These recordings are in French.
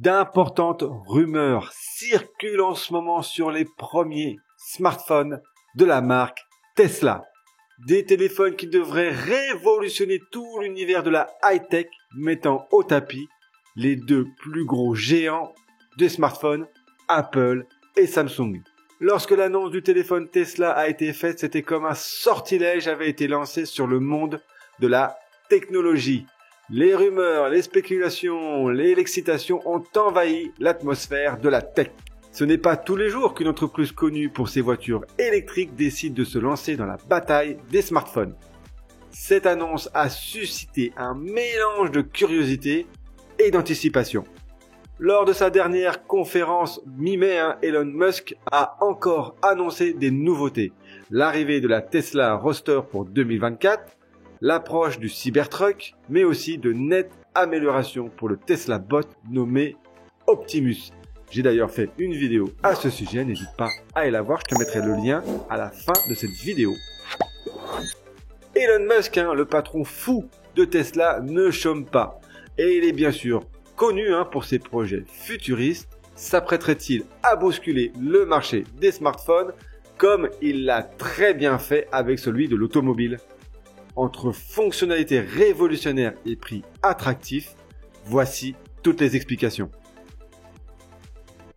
D'importantes rumeurs circulent en ce moment sur les premiers smartphones de la marque Tesla. Des téléphones qui devraient révolutionner tout l'univers de la high-tech, mettant au tapis les deux plus gros géants des smartphones, Apple et Samsung. Lorsque l'annonce du téléphone Tesla a été faite, c'était comme un sortilège avait été lancé sur le monde de la technologie. Les rumeurs, les spéculations, l'excitation ont envahi l'atmosphère de la tech. Ce n'est pas tous les jours qu'une entreprise connue pour ses voitures électriques décide de se lancer dans la bataille des smartphones. Cette annonce a suscité un mélange de curiosité et d'anticipation. Lors de sa dernière conférence mi-mai, Elon Musk a encore annoncé des nouveautés. L'arrivée de la Tesla Roadster pour 2024, l'approche du Cybertruck, mais aussi de nettes améliorations pour le Tesla Bot nommé Optimus. J'ai d'ailleurs fait une vidéo à ce sujet, n'hésite pas à aller la voir, je te mettrai le lien à la fin de cette vidéo. Elon Musk, le patron fou de Tesla, ne chôme pas. Et il est bien sûr connu pour ses projets futuristes. S'apprêterait-il à bousculer le marché des smartphones comme il l'a très bien fait avec celui de l'automobile? Entre fonctionnalités révolutionnaires et prix attractifs, voici toutes les explications.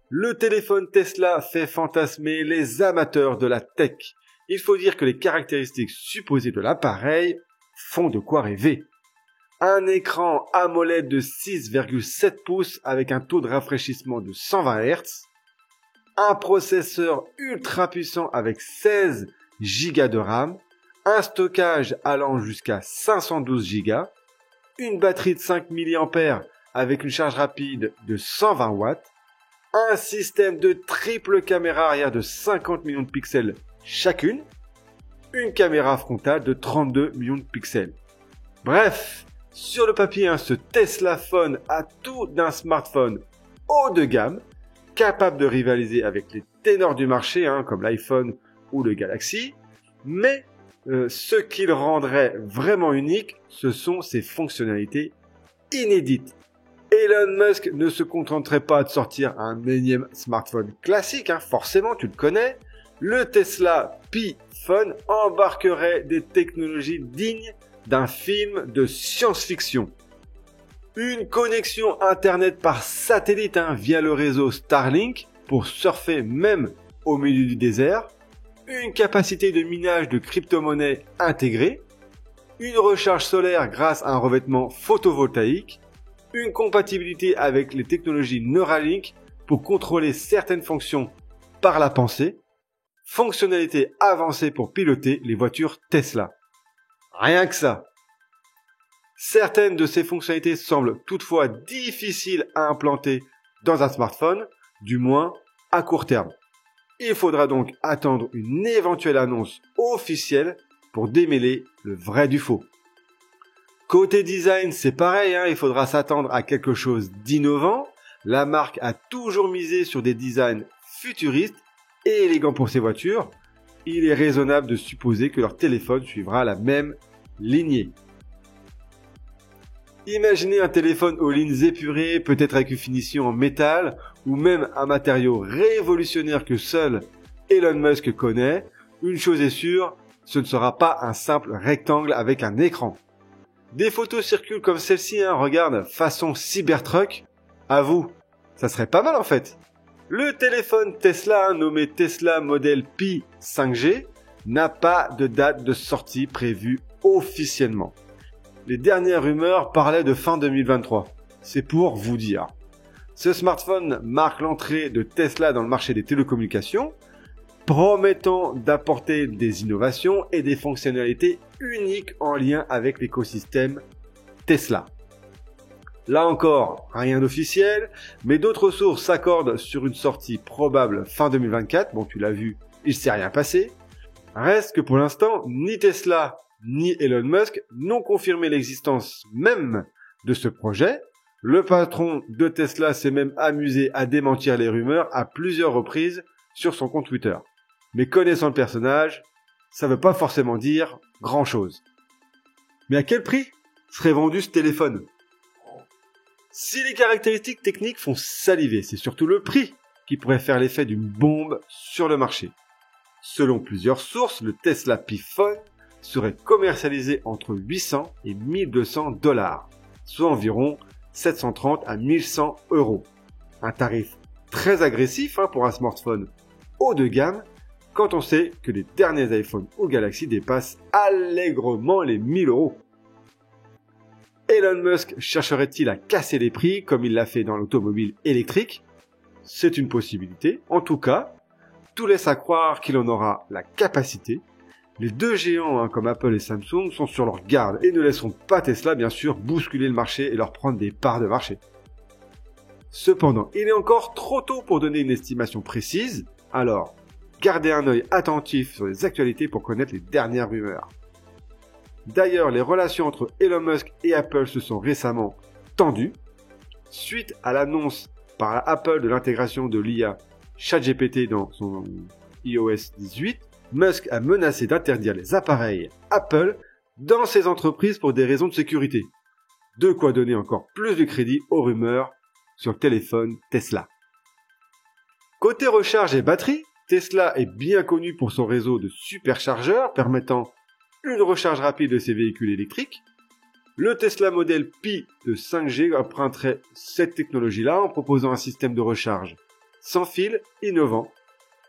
Le téléphone Tesla fait fantasmer les amateurs de la tech. Il faut dire que les caractéristiques supposées de l'appareil font de quoi rêver. Un écran AMOLED de 6,7 pouces avec un taux de rafraîchissement de 120 Hz, un processeur ultra puissant avec 16 Go de RAM, un stockage allant jusqu'à 512 Go, une batterie de 5 mAh avec une charge rapide de 120 watts, un système de triple caméra arrière de 50 millions de pixels chacune, une caméra frontale de 32 millions de pixels. Bref, sur le papier, ce Tesla Phone a tout d'un smartphone haut de gamme, capable de rivaliser avec les ténors du marché, comme l'iPhone ou le Galaxy, mais ce qui le rendrait vraiment unique, ce sont ses fonctionnalités inédites. Elon Musk ne se contenterait pas de sortir un énième smartphone classique, forcément tu le connais. Le Tesla Pi Phone embarquerait des technologies dignes d'un film de science-fiction. Une connexion internet par satellite via le réseau Starlink pour surfer même au milieu du désert. Une capacité de minage de crypto-monnaies intégrée. Une recharge solaire grâce à un revêtement photovoltaïque. Une compatibilité avec les technologies Neuralink pour contrôler certaines fonctions par la pensée. Fonctionnalités avancées pour piloter les voitures Tesla. Rien que ça. Certaines de ces fonctionnalités semblent toutefois difficiles à implanter dans un smartphone, du moins à court terme. Il faudra donc attendre une éventuelle annonce officielle pour démêler le vrai du faux. Côté design, c'est pareil, il faudra s'attendre à quelque chose d'innovant. La marque a toujours misé sur des designs futuristes et élégants pour ses voitures. Il est raisonnable de supposer que leur téléphone suivra la même lignée. Imaginez un téléphone aux lignes épurées, peut-être avec une finition en métal, ou même un matériau révolutionnaire que seul Elon Musk connaît. Une chose est sûre, ce ne sera pas un simple rectangle avec un écran. Des photos circulent comme celle-ci, regarde, façon Cybertruck. À vous, ça serait pas mal en fait. Le téléphone Tesla, nommé Tesla Model Pi 5G, n'a pas de date de sortie prévue officiellement. Les dernières rumeurs parlaient de fin 2023. C'est pour vous dire. Ce smartphone marque l'entrée de Tesla dans le marché des télécommunications, promettant d'apporter des innovations et des fonctionnalités uniques en lien avec l'écosystème Tesla. Là encore, rien d'officiel, mais d'autres sources s'accordent sur une sortie probable fin 2024. Bon, tu l'as vu, il s'est rien passé. Reste que pour l'instant, ni Tesla ni Elon Musk n'ont confirmé l'existence même de ce projet. Le patron de Tesla s'est même amusé à démentir les rumeurs à plusieurs reprises sur son compte Twitter. Mais connaissant le personnage, ça ne veut pas forcément dire grand-chose. Mais à quel prix serait vendu ce téléphone ? Si les caractéristiques techniques font saliver, c'est surtout le prix qui pourrait faire l'effet d'une bombe sur le marché. Selon plusieurs sources, le Tesla Pi Phone serait commercialisé entre 800 et 1200 $, soit environ 730 à 1100 €. Un tarif très agressif pour un smartphone haut de gamme, quand on sait que les derniers iPhone ou Galaxy dépassent allègrement les 1000 €. Elon Musk chercherait-il à casser les prix comme il l'a fait dans l'automobile électrique? C'est une possibilité. En tout cas, tout laisse à croire qu'il en aura la capacité. Les deux géants comme Apple et Samsung sont sur leur garde et ne laisseront pas Tesla bien sûr bousculer le marché et leur prendre des parts de marché. Cependant, il est encore trop tôt pour donner une estimation précise, alors gardez un œil attentif sur les actualités pour connaître les dernières rumeurs. D'ailleurs, les relations entre Elon Musk et Apple se sont récemment tendues. Suite à l'annonce par Apple de l'intégration de l'IA ChatGPT dans son iOS 18, Musk a menacé d'interdire les appareils Apple dans ses entreprises pour des raisons de sécurité. De quoi donner encore plus de crédit aux rumeurs sur le téléphone Tesla. Côté recharge et batterie, Tesla est bien connu pour son réseau de superchargeurs permettant une recharge rapide de ses véhicules électriques. Le Tesla Model Pi de 5G emprunterait cette technologie-là en proposant un système de recharge sans fil innovant.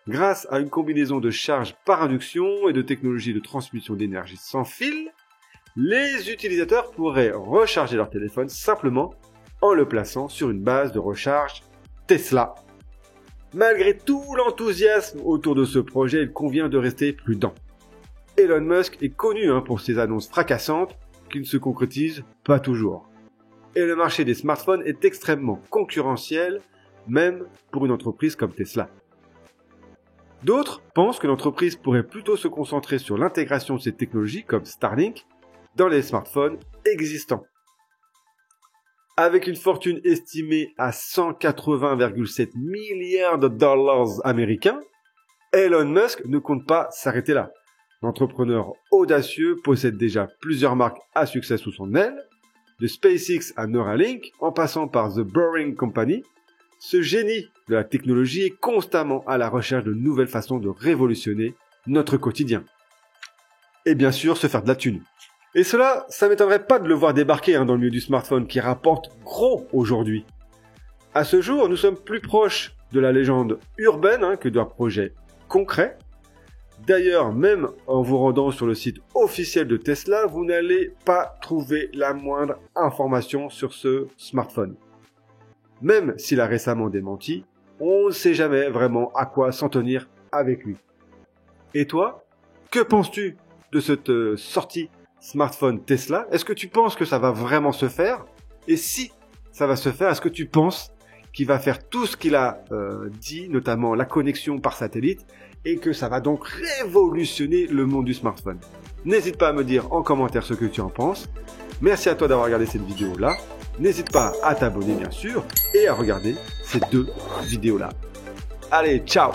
Grâce à une combinaison de charge par induction et de technologie de transmission d'énergie sans fil, les utilisateurs pourraient recharger leur téléphone simplement en le plaçant sur une base de recharge Tesla. Malgré tout l'enthousiasme autour de ce projet, il convient de rester prudent. Elon Musk est connu pour ses annonces fracassantes qui ne se concrétisent pas toujours. Et le marché des smartphones est extrêmement concurrentiel, même pour une entreprise comme Tesla. D'autres pensent que l'entreprise pourrait plutôt se concentrer sur l'intégration de ces technologies comme Starlink dans les smartphones existants. Avec une fortune estimée à 180,7 milliards de dollars américains, Elon Musk ne compte pas s'arrêter là. L'entrepreneur audacieux possède déjà plusieurs marques à succès sous son aile, de SpaceX à Neuralink, en passant par The Boring Company. Ce génie de la technologie est constamment à la recherche de nouvelles façons de révolutionner notre quotidien. Et bien sûr, se faire de la thune. Et cela, ça m'étonnerait pas de le voir débarquer dans le milieu du smartphone qui rapporte gros aujourd'hui. À ce jour, nous sommes plus proches de la légende urbaine que d'un projet concret. D'ailleurs, même en vous rendant sur le site officiel de Tesla, vous n'allez pas trouver la moindre information sur ce smartphone. Même s'il a récemment démenti, on ne sait jamais vraiment à quoi s'en tenir avec lui. Et toi, que penses-tu de cette sortie smartphone Tesla? Est-ce que tu penses que ça va vraiment se faire? Et si ça va se faire, est-ce que tu penses qu'il va faire tout ce qu'il a dit, notamment la connexion par satellite, et que ça va donc révolutionner le monde du smartphone? N'hésite pas à me dire en commentaire ce que tu en penses. Merci à toi d'avoir regardé cette vidéo-là. N'hésite pas à t'abonner bien sûr, et à regarder ces deux vidéos-là. Allez, ciao!